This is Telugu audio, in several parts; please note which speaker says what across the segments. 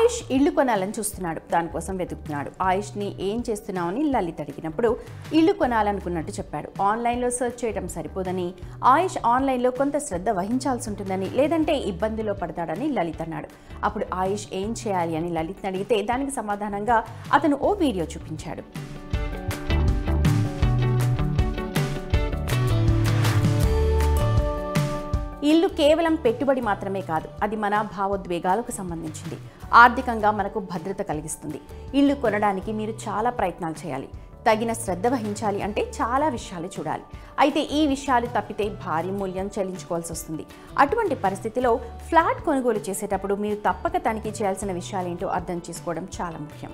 Speaker 1: ఆయుష్ ఇల్లు కొనాలని చూస్తున్నాడు. దానికోసం వెతుకుతున్నాడు. ఆయుష్ని ఏం చేస్తున్నామని లలిత్ అడిగినప్పుడు ఇల్లు కొనాలనుకున్నట్టు చెప్పాడు. ఆన్లైన్లో సెర్చ్ చేయడం సరిపోదని, ఆయుష్ ఆన్లైన్లో కొంత శ్రద్ధ వహించాల్సి ఉంటుందని, లేదంటే ఇబ్బందిలో పడతాడని లలిత్ అన్నాడు. అప్పుడు ఆయుష్ ఏం చేయాలి అని లలిత్ని అడిగితే దానికి సమాధానంగా అతను ఓ వీడియో చూపించాడు. ఇల్లు కేవలం పెట్టుబడి మాత్రమే కాదు, అది మన భావోద్వేగాలకు సంబంధించింది. ఆర్థికంగా మనకు భద్రత కలిగిస్తుంది. ఇల్లు కొనడానికి మీరు చాలా ప్రయత్నాలు చేయాలి. తగిన శ్రద్ధ వహించాలి అంటే చాలా విషయాలు చూడాలి. అయితే ఈ విషయాలు తప్పితే భారీ మూల్యం చెల్లించుకోవాల్సి వస్తుంది. అటువంటి పరిస్థితిలో ఫ్లాట్ కొనుగోలు చేసేటప్పుడు మీరు తప్పక తనిఖీ చేయాల్సిన విషయాలేంటో అర్థం చేసుకోవడం చాలా ముఖ్యం.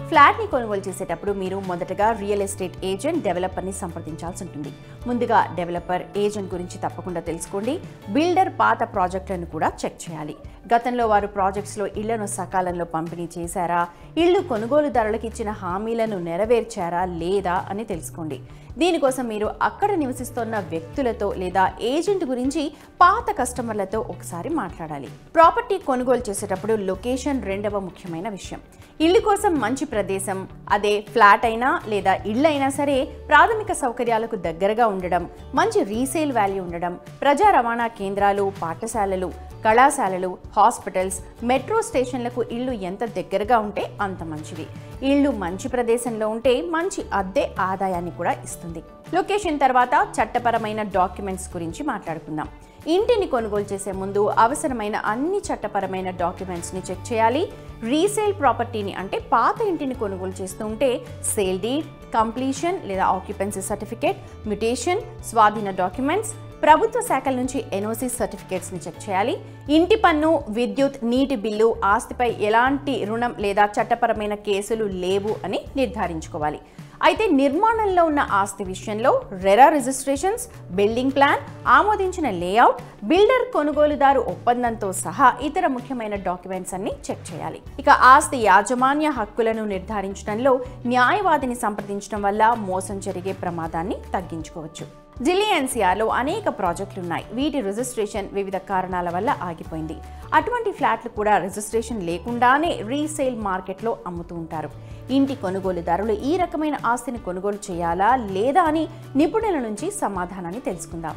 Speaker 1: ఫ్లాట్ని కొనుగోలు చేసేటప్పుడు మీరు మొదటగా రియల్ ఎస్టేట్ ఏజెంట్, డెవలపర్ని సంప్రదించాల్సి ఉంటుంది. ముందుగా డెవలపర్, ఏజెంట్ గురించి తప్పకుండా తెలుసుకోండి. బిల్డర్ పాత ప్రాజెక్టులను కూడా చెక్ చేయాలి. గతంలో వారు ప్రాజెక్ట్స్లో ఇళ్లను సకాలంలో పంపిణీ చేశారా, ఇళ్లు కొనుగోలుదారులకు ఇచ్చిన హామీలను నెరవేర్చారా లేదా అని తెలుసుకోండి. దీనికోసం మీరు అక్కడ నివసిస్తున్న వ్యక్తులతో లేదా ఏజెంట్ గురించి పాత కస్టమర్లతో ఒకసారి మాట్లాడాలి. ప్రాపర్టీ కొనుగోలు చేసేటప్పుడు లొకేషన్ రెండవ ముఖ్యమైన విషయం. ఇల్లు కోసం మంచి ప్రదేశం, అదే ఫ్లాట్ అయినా లేదా ఇళ్ళు అయినా సరే, ప్రాథమిక సౌకర్యాలకు దగ్గరగా ఉండడం, మంచి రీసేల్ వాల్యూ ఉండడం, ప్రజా రవాణా కేంద్రాలు, పాఠశాలలు, కళాశాలలు, హాస్పిటల్స్, మెట్రో స్టేషన్లకు ఇల్లు ఎంత దగ్గరగా ఉంటే అంత మంచిది. ఇల్లు మంచి ప్రదేశంలో ఉంటే మంచి అద్దె ఆదాయాన్ని కూడా ఇస్తుంది. లొకేషన్ తర్వాత చట్టపరమైన డాక్యుమెంట్స్ గురించి మాట్లాడుకుందాం. ఇంటిని కొనుగోలు చేసే ముందు అవసరమైన అన్ని చట్టపరమైన డాక్యుమెంట్స్ని చెక్ చేయాలి. రీసేల్ ప్రాపర్టీని అంటే పాత ఇంటిని కొనుగోలు చేస్తూ ఉంటే సేల్ డీడ్, కంప్లీషన్ లేదా ఆక్యుపెన్సీ సర్టిఫికేట్, మ్యుటేషన్, స్వాధీన డాక్యుమెంట్స్, ప్రభుత్వ శాఖల నుంచి ఎన్ఓసి సర్టిఫికేట్స్ని చెక్ చేయాలి. ఇంటి పన్ను, విద్యుత్, నీటి బిల్లు, ఆస్తిపై ఎలాంటి రుణం లేదా చట్టపరమైన కేసులు లేవు అని నిర్ధారించుకోవాలి. అయితే నిర్మాణంలో ఉన్న ఆస్తి విషయంలో రెరా రిజిస్ట్రేషన్స్, బిల్డింగ్ ప్లాన్, ఆమోదించిన లేఅవుట్, బిల్డర్ కొనుగోలుదారు ఒప్పందంతో సహా ఇతర ముఖ్యమైన డాక్యుమెంట్స్ అన్ని చెక్ చేయాలి. ఇక ఆస్తి యాజమాన్య హక్కులను నిర్ధారించడంలో న్యాయవాదిని సంప్రదించడం వల్ల మోసం జరిగే ప్రమాదాన్ని తగ్గించుకోవచ్చు. ఢిల్లీ ఎన్సీఆర్లో అనేక ప్రాజెక్టులు ఉన్నాయి. వీటి రిజిస్ట్రేషన్ వివిధ కారణాల వల్ల ఆగిపోయింది. అటువంటి ఫ్లాట్లు కూడా రిజిస్ట్రేషన్ లేకుండానే రీసేల్ మార్కెట్లో అమ్ముతూ ఉంటారు. ఇంటి కొనుగోలుదారులు ఈ రకమైన ఆస్తిని కొనుగోలు చేయాలా లేదా అని నిపుణుల నుంచి సమాధానాన్ని తెలుసుకుందాం.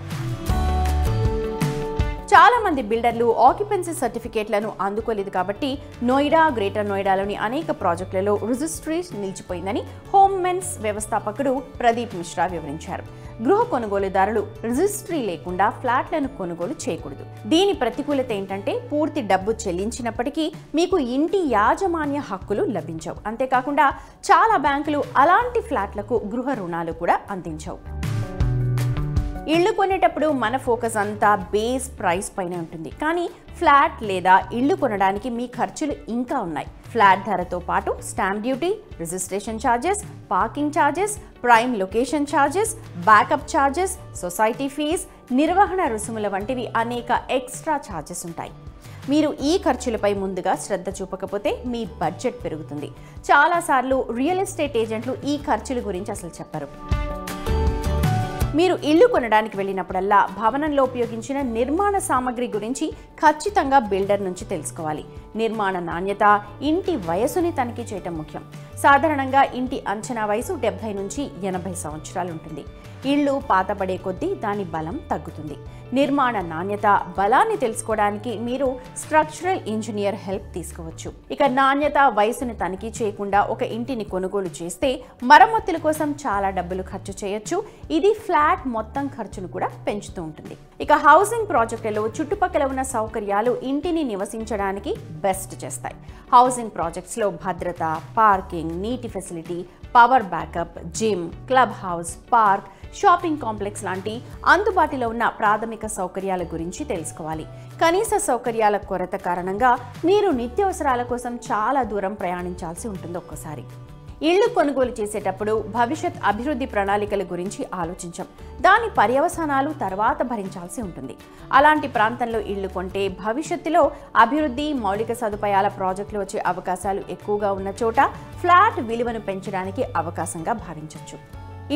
Speaker 1: చాలా మంది బిల్డర్లు ఆక్యుపెన్సీ సర్టిఫికేట్లను అందుకోలేదు కాబట్టి నోయిడా, గ్రేటర్ నోయిడాలోని అనేక ప్రాజెక్టులలో రిజిస్ట్రీ నిలిచిపోయిందని హోమ్ మెన్స్ వ్యవస్థాపకుడు ప్రదీప్ మిశ్రా వివరించారు. గృహ కొనుగోలుదారులు రిజిస్ట్రీ లేకుండా ఫ్లాట్లను కొనుగోలు చేయకూడదు. దీని ప్రతికూలత ఏంటంటే పూర్తి డబ్బు చెల్లించినప్పటికీ మీకు ఇంటి యాజమాన్య హక్కులు లభించవు. అంతేకాకుండా చాలా బ్యాంకులు అలాంటి ఫ్లాట్లకు గృహ రుణాలు కూడా అందించవు. ఇల్లు కొనేటప్పుడు మన ఫోకస్ అంతా బేస్ ప్రైస్ పైన ఉంటుంది. కానీ ఫ్లాట్ లేదా ఇల్లు కొనడానికి మీ ఖర్చులు ఇంకా ఉన్నాయి. ఫ్లాట్ ధరతో పాటు stamp duty, registration charges, parking charges, prime location charges, backup charges, society fees, నిర్వహణ రుసుముల వంటివి అనేక ఎక్స్ట్రా ఛార్జెస్ ఉంటాయి. మీరు ఈ ఖర్చులపై ముందుగా శ్రద్ధ చూపకపోతే మీ బడ్జెట్ పెరుగుతుంది. చాలాసార్లు రియల్ ఎస్టేట్ ఏజెంట్లు ఈ ఖర్చుల గురించి అసలు చెప్పరు. మీరు ఇల్లు కొనడానికి వెళ్ళినప్పుడల్లా భవనంలో ఉపయోగించిన నిర్మాణ సామగ్రి గురించి ఖచ్చితంగా బిల్డర్ నుంచి తెలుసుకోవాలి. నిర్మాణ నాణ్యత, ఇంటి వయసుని తనిఖీ చేయటం ముఖ్యం. సాధారణంగా ఇంటి అంచనా వయసు 70 నుంచి 80 సంవత్సరాలు ఉంటుంది. ఇల్లు పాతబడే కొద్దీ దాని బలం తగ్గుతుంది. నిర్మాణ నాణ్యత, బలాన్ని తెలుసుకోవడానికి మీరు స్ట్రక్చరల్ ఇంజనీర్ హెల్ప్ తీసుకోవచ్చు. ఇక నాణ్యత, వయసుని తనిఖీ చేయకుండా ఒక ఇంటిని కొనుగోలు చేస్తే మరమ్మతుల కోసం చాలా డబ్బులు ఖర్చు చేయొచ్చు. ఇది ఫ్లాట్ మొత్తం ఖర్చును కూడా పెంచుతూ ఉంటుంది. ఇక హౌసింగ్ ప్రాజెక్టులలో చుట్టుపక్కల ఉన్న సౌకర్యాలు ఇంటిని నివసించడానికి బెస్ట్ చేస్తాయి. హౌసింగ్ ప్రాజెక్ట్స్లో భద్రత, పార్కింగ్, నీటి facility, power backup, gym, club house, park, shopping complex లాంటి అందుబాటులో ఉన్న ప్రాథమిక సౌకర్యాల గురించి తెలుసుకోవాలి. కనీస సౌకర్యాల కొరత కారణంగా మీరు నిత్యావసరాల కోసం చాలా దూరం ప్రయాణించాల్సి ఉంటుంది. ఒక్కసారి ఇళ్లు కొనుగోలు చేసేటప్పుడు భవిష్యత్ అభివృద్ధి ప్రణాళికల గురించి ఆలోచించాం. దాని పర్యవసానాలు తర్వాత భరించాల్సి ఉంటుంది. అలాంటి ప్రాంతంలో ఇళ్లు కొంటే భవిష్యత్తులో అభివృద్ధి, మౌలిక సదుపాయాల ప్రాజెక్టులు వచ్చే అవకాశాలు ఎక్కువగా ఉన్న చోట ఫ్లాట్ విలువను పెంచడానికి అవకాశంగా భావించవచ్చు.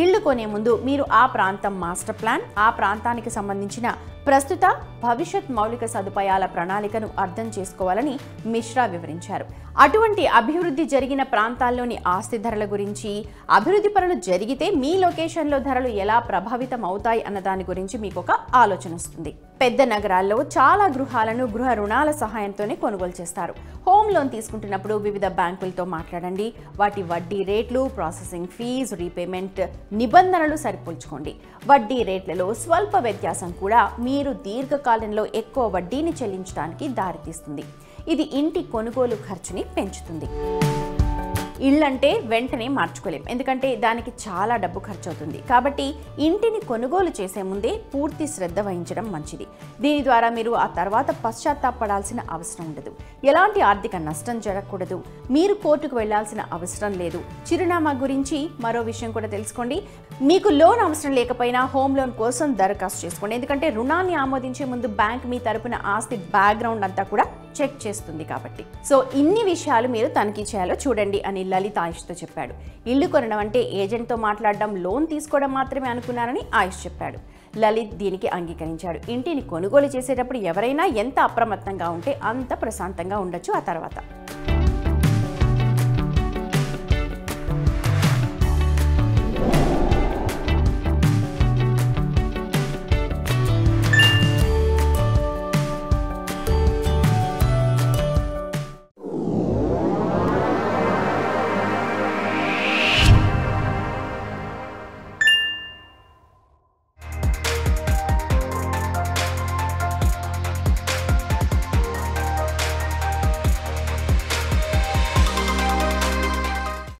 Speaker 1: ఇళ్లు కొనే ముందు మీరు ఆ ప్రాంతం మాస్టర్ ప్లాన్, ఆ ప్రాంతానికి సంబంధించిన ప్రస్తుత భవిష్యత్ మౌలిక సదుపాయాల ప్రణాళికను అర్థం చేసుకోవాలని మిశ్రా వివరించారు. అటువంటి అభివృద్ధి జరిగిన ప్రాంతాల్లోని ఆస్తి ధరల గురించి, అభివృద్ధి పనులు జరిగితే మీ లొకేషన్లో ధరలు ఎలా ప్రభావితం అవుతాయి అన్న దాని గురించి మీకు ఒక ఆలోచన వస్తుంది. పెద్ద నగరాల్లో చాలా గృహాలను గృహ రుణాల సహాయంతోనే కొనుగోలు చేస్తారు. హోమ్ లోన్ తీసుకుంటున్నప్పుడు వివిధ బ్యాంకులతో మాట్లాడండి. వాటి వడ్డీ రేట్లు, ప్రాసెసింగ్ ఫీజు, రీపేమెంట్ నిబంధనలు సరిపోల్చుకోండి. వడ్డీ రేట్లలో స్వల్ప వ్యత్యాసం కూడా మీరు దీర్ఘకాలంలో ఎక్కువ వడ్డీని చెల్లించడానికి దారితీస్తుంది. ఇది ఇంటి కొనుగోలు ఖర్చుని పెంచుతుంది. ఇళ్ళంటే వెంటనే మార్చుకోలేం, ఎందుకంటే దానికి చాలా డబ్బు ఖర్చు అవుతుంది. కాబట్టి ఇంటిని కొనుగోలు చేసే ముందే పూర్తి శ్రద్ధ వహించడం మంచిది. దీని ద్వారా మీరు ఆ తర్వాత పశ్చాత్తాపడాల్సిన అవసరం ఉండదు. ఎలాంటి ఆర్థిక నష్టం జరగకూడదు. మీరు కోర్టుకు వెళ్లాల్సిన అవసరం లేదు. చిరునామా గురించి మరో విషయం కూడా తెలుసుకోండి. మీకు లోన్ అవసరం లేకపోయినా హోమ్ లోన్ కోసం దరఖాస్తు చేసుకోండి, ఎందుకంటే రుణాన్ని ఆమోదించే ముందు బ్యాంక్ మీ తరపున ఆస్తి బ్యాక్గ్రౌండ్ అంతా కూడా చెక్ చేస్తుంది కాబట్టి. సో ఇన్ని విషయాలు మీరు తనిఖీ చేయాలో చూడండి అని లలిత్ ఆయుష్తో చెప్పాడు. ఇల్లు కొనడం అంటే ఏజెంట్తో మాట్లాడడం, లోన్ తీసుకోవడం మాత్రమే అనుకున్నారని ఆయుష్ చెప్పాడు. లలిత్ దీనికి అంగీకరించాడు. ఇంటిని కొనుగోలు చేసేటప్పుడు ఎవరైనా ఎంత అప్రమత్తంగా ఉంటే అంత ప్రశాంతంగా ఉండొచ్చు ఆ తర్వాత.